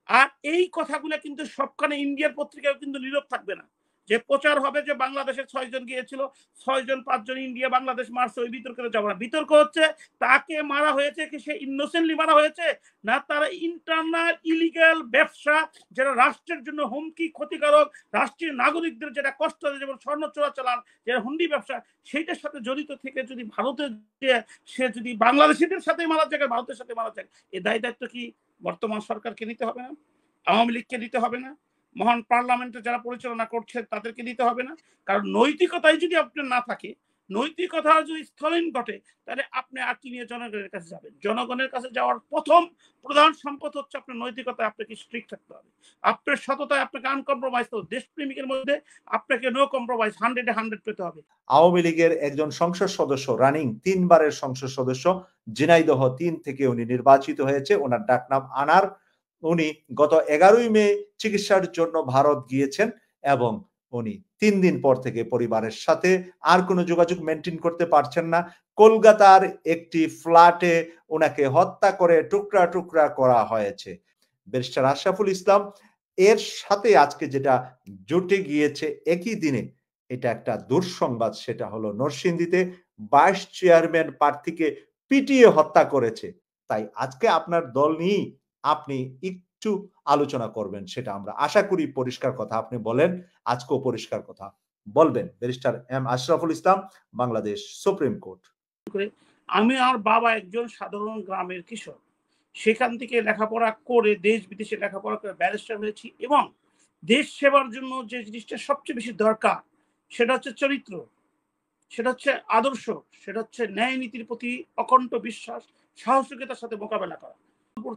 আর এই কথাগুলো কিন্তু সবখানে ইন্ডিয়ার পত্রিকায় কিন্তু নীরব থাকবে না, যে প্রচার হবে যে বাংলাদেশের 6 জন গিয়েছিল, 6 জন 5 জন ইন্ডিয়া বাংলাদেশ মারছে, ওই বিতর্কে যাব না। বিতর্ক হচ্ছে তাকে মারা হয়েছে কি সে ইনোসেন্টলি মারা হয়েছে, না তারা ইন্টারনাল ইলিগাল ব্যবসা, যেটা রাষ্ট্রের জন্য হুমকি, ক্ষতিকারক, রাষ্ট্রীয় নাগরিকদের যেটা কষ্ট দেয়, যেমন স্বর্ণ চোরাচালান, যেটা হুন্ডি ব্যবসা, সেইটার সাথে জড়িত থেকে যদি ভারতের যে সে যদি বাংলাদেশিদের সাথে মারা যায়, ভারতের সাথে মারা যায়, এই দায় দায়িত্ব কি বর্তমান সরকারকে নিতে হবে না? আওয়ামী লীগকে নিতে হবে না? মহান পার্লামেন্টে যারা পরিচালনা করছেন তাদেরকে নিতে হবে না? কারণ নৈতিকতাই যদি আপনার না থাকে, নৈতিকতা যদি স্থলিন ঘটে, তাহলে আপনি আর কি নিয়ে জনগণের কাছে যাবেন? জনগণের কাছে যাওয়ার প্রথম প্রধান সম্পদ হচ্ছে আপনার নৈতিকতায় আপনাকে স্ট্রিক্ট থাকতে হবে, আপনার সততায় আপনাকে আনকম্প্রোমাইজ করতে হবে, দেশপ্রেমিকের মধ্যে আপনাকে নো কম্প্রোমাইজ, 100-এ 100 পেতে হবে। আওয়ামী লীগের একজন সংসদ সদস্য, রানিং 3 বারের সংসদ সদস্য, ঝিনাইদহ 3 থেকে উনি নির্বাচিত হয়েছে। ওনার ডাকনাম আনার। উনি গত 11ই মে চিকিৎসার জন্য ভারত গিয়েছেন এবং উনি 3 দিন পর থেকে পরিবারের সাথে আর কোনো যোগাযোগ মেনটেন করতে পারছেন না। কলকাতার একটি ফ্ল্যাটে ওনাকে হত্যা করে টুকরা টুকরা করা হয়েছে। ব্যারিস্টার আশরাফুল ইসলাম এর সাথে আজকে যেটা জুটে গিয়েছে একই দিনে, এটা একটা দুঃসংবাদ। সেটা হলো নরসিংদীতে 22 চেয়ারম্যান প্রার্থীকে পিটিয়ে হত্যা করেছে। তাই আজকে আপনার দল নিয়ে আপনি একটু আলোচনা করবেন, সেটা আমরা আশা করি। পরিষ্কার কথা আপনি বলেন, আজকেও পরিষ্কার কথা বলবেন। Barrister M Ashraful Islam, Bangladesh supreme court. আমি আর বাবা একজন সাধারণ গ্রামের কৃষক, সেখান থেকে লেখাপড়া করে দেশ বিদেশে লেখাপড়া করে ব্যারিস্টার হয়েছি, এবং দেশ সেবার জন্য যে জিনিসটা সবচেয়ে বেশি দরকার সেটা হচ্ছে চরিত্র, সেটা হচ্ছে আদর্শ, সেটা হচ্ছে ন্যায় নীতির প্রতি অকণ্ঠ বিশ্বাস, সাহসিকতার সাথে মোকাবেলা করা।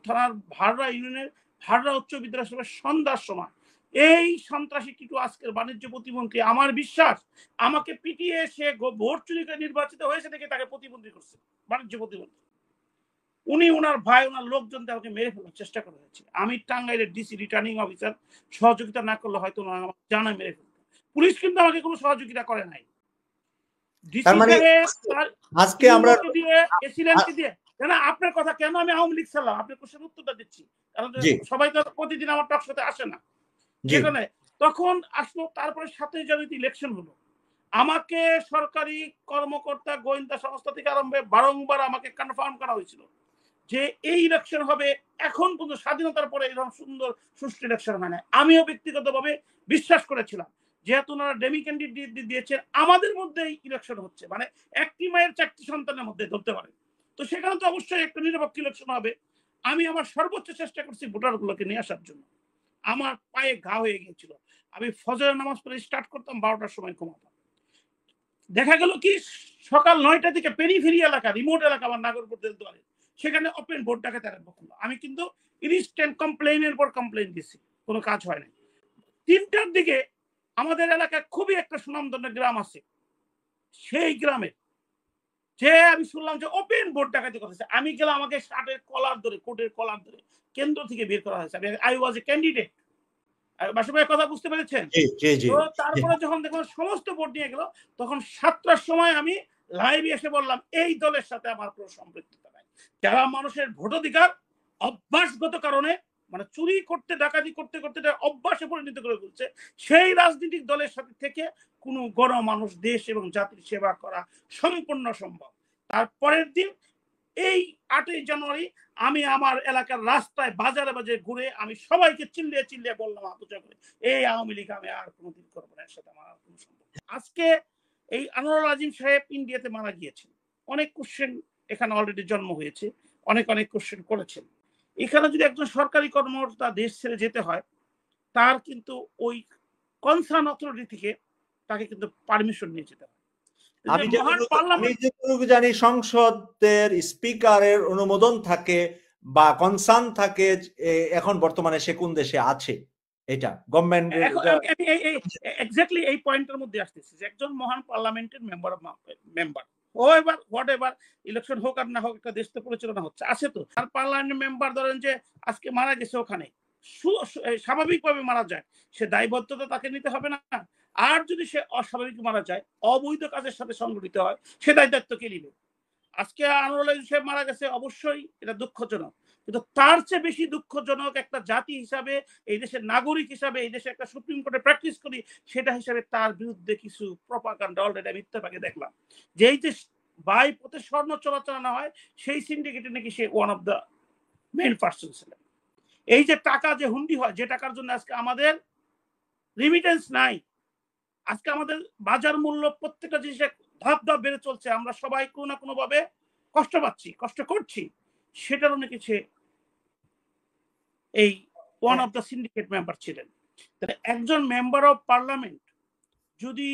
থানার ভাড়া ইউনিয়নের ভাড়া উচ্চ বিদ্যালয় সন্ধ্যার সময় এই সন্ত্রাসী টিটু, আজকের বাণিজ্য প্রতিমন্ত্রী, আমার বিশ্বাস আমাকে পিটিয়ে সে ভোট চুরি করে নির্বাচিত হয়েছে দেখে তাকে প্রতিবন্ধী করছে বাণিজ্য প্রতিমন্ত্রী। উনি ওনার ভাই ওনার লোকজন আমাকে মেরে ফেলার চেষ্টা করা হয়েছে। আমি টাঙ্গাইলের ডিসি রিটার্নিং অফিসার, সহযোগিতা না করলে হয়তো জানা মেরে ফেলত। পুলিশ কিন্তু আমাকে কোনো সহযোগিতা করে নাই। আজকে আমরা আপনার কথা কেন আমি আওয়ামী লীগ ছাড়লাম, আপনার কোশ্চেন উত্তরটা দিচ্ছি, কারণ সবাই তো প্রতিদিন আমার টক শোতে আসে না। যেখানে তখন আসলো, তারপরে 7ই জানুয়ারি ইলেকশন হলো, আমাকে সরকারি কর্মকর্তা গোয়েন্দা সংস্থা থেকে আরম্ভে বারংবার আমাকে কনফার্ম করা হয়েছিল যে এই ইলেকশন হবে। এখন পর্যন্ত স্বাধীনতার পরে এরকম সুন্দর সুষ্ঠু ইলেকশন হয় না। আমিও ব্যক্তিগতভাবে বিশ্বাস করেছিলাম, যেহেতু ওনারা ডেমি ক্যান্ডিডেট দিয়েছেন, আমাদের মধ্যেই ইলেকশন হচ্ছে, মানে একটি মায়ের 4টি সন্তানের মধ্যে ধরতে পারে, তো সেখানে তো অবশ্যই একটা নিরপেক্ষ ইলেকশন হবে। আমি আমার সর্বোচ্চ চেষ্টা করছি ভোটারগুলোকে নিয়ে আসার জন্য। আমার পায়ে ঘা হয়ে গিয়েছিল, আমি ফজরের নামাজ পড়ে স্টার্ট করতাম, 12টার সময় ঘুমাতাম। দেখা গেল কি সকাল 9টা থেকে পেরিফেরি এলাকা, রিমোট এলাকা আমার নাগরপুর দেলদুয়ারে, সেখানে ওপেন ভোট ডাকাতি আরম্ভ করলো। আমি কিন্তু ইনস্ট্যান্ট কমপ্লেইনের পর কমপ্লেইন দিছি, কোনো কাজ হয় না। 3টার দিকে আমাদের এলাকায় খুবই একটা সুনামধন্য গ্রাম আছে, সেই গ্রামে যে আমি শুনলাম যে ওপেন ভোট ডাকাতি করেছে। আমি গেলাম, আমাকে শার্টের কলার ধরে, কোটের কলার ধরে কেন্দ্র থেকে বের করা হয়েছে। I was A candidate. বাসুভাই কথা বুঝতে পেরেছেন? তো তারপরে যখন দেখলাম সমস্ত ভোট নিয়ে গেল, তখন 7টার সময় আমি লাইভে এসে বললাম এই দলের সাথে আমার কোনো সম্পৃক্ততা নাই। যারা মানুষের ভোটাধিকার অভ্যাসগত কারণে, মানে চুরি করতে ডাকাতি করতে করতে অভ্যাসে পরিণত করে ফেলছে, সেই রাজনৈতিক দলের সাথে থেকে কোনো গণমানুষ দেশ এবং জাতির সেবা করা সম্পূর্ণ সম্ভব। তারপরের দিন এই 8ই জানুয়ারি আমি আমার এলাকার রাস্তায় বাজারে বাজারে ঘুরে আমি সবাইকে চিল্লিয়ে চিল্লিয়ে বললাম আলোচনা করে, এই আওয়ামী লীগ আমি আর কোনোদিন করবো না, এর সাথে আমার আর কোনো সম্পর্ক। আজকে এই আনোয়ারুল আজিম সাহেব ইন্ডিয়াতে মারা গিয়েছেন, অনেক কোশ্চেন এখানে অলরেডি জন্ম হয়েছে, অনেক অনেক কোশ্চেন করেছেন। এখানে যদি একজন সরকারি কর্মকর্তা দেশ ছেড়ে যেতে হয়, তার কিন্তু ওই কনসার্ন অথরিটি থেকে তাকে কিন্তু পারমিশন নিয়ে যেতে হয়। আমি যেটুকু জানি সংসদের স্পিকারের অনুমোদন থাকে বা কনসার্ন থাকে। এখন বর্তমানে সে কোন দেশে আছে, এটা গভর্নমেন্ট এক্স্যাক্টলি এই পয়েন্টের মধ্যে আসতেছে যে একজন মহান পার্লামেন্টের মেম্বার হোয়াট এভার ইলেকশন হোক আর না হোক, একটা দেশ তো পরিচালনা হচ্ছে, আছে তো। আর পার্লামেন্ট মেম্বার ধরেন যে আজকে মারা গেছে, ওখানে স্বাভাবিকভাবে মারা যায়, সে দায়বদ্ধতা তাকে নিতে হবে না? আর যদি সে অস্বাভাবিক মারা যায়, অবৈধ কাজের সাথে সংগঠিত হয়, সে দায়িত্ব কে নিবে? আজকে আনোয়ারুল আজিম সাহেব মারা গেছে, অবশ্যই এটা দুঃখজনক। কিন্তু তার চেয়ে বেশি দুঃখজনক একটা জাতি হিসাবে, এই দেশের নাগরিক হিসাবে, এই দেশে একটা সুপ্রিম কোর্টে প্র্যাকটিস করি, সেটা হিসাবে তার বিরুদ্ধে কিছু প্রপাগান্ডা অলরেডি আমি ইত্তেফাকে দেখলাম, যে এই যে বাই পথে স্বর্ণ চলাচল না হয়, সেই সিন্ডিকেটে নাকি সে one of the main person ছিলেন। এই যে টাকা যে হুন্ডি হয়, যে টাকার জন্য আজকে আমাদের রিমিটেন্স নাই, আজকে আমাদের বাজার মূল্য প্রত্যেকটা জিনিসে ধাপ ধাপ বেড়ে চলছে, আমরা সবাই কোনো না কোনো ভাবে কষ্ট পাচ্ছি, কষ্ট করছি, সেটারও নাকি সে এই one of the syndicate member ছিলেন। তাহলে একজন মেম্বার অফ পার্লামেন্ট যদি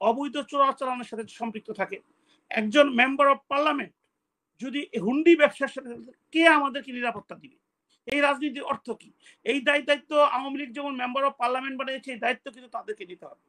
অবৈধ চোরাচালানের সাথে সম্পৃক্ত থাকে, একজন মেম্বার অফ পার্লামেন্ট যদি হুন্ডি ব্যবসার সাথে, কে আমাদেরকে নিরাপত্তা দিবে? এই রাজনীতির অর্থ কি? এই দায়িত্ব আওয়ামী লীগ যেমন মেম্বার অফ পার্লামেন্ট বানিয়েছে, এই দায়িত্ব কিন্তু তাদেরকে নিতে হবে।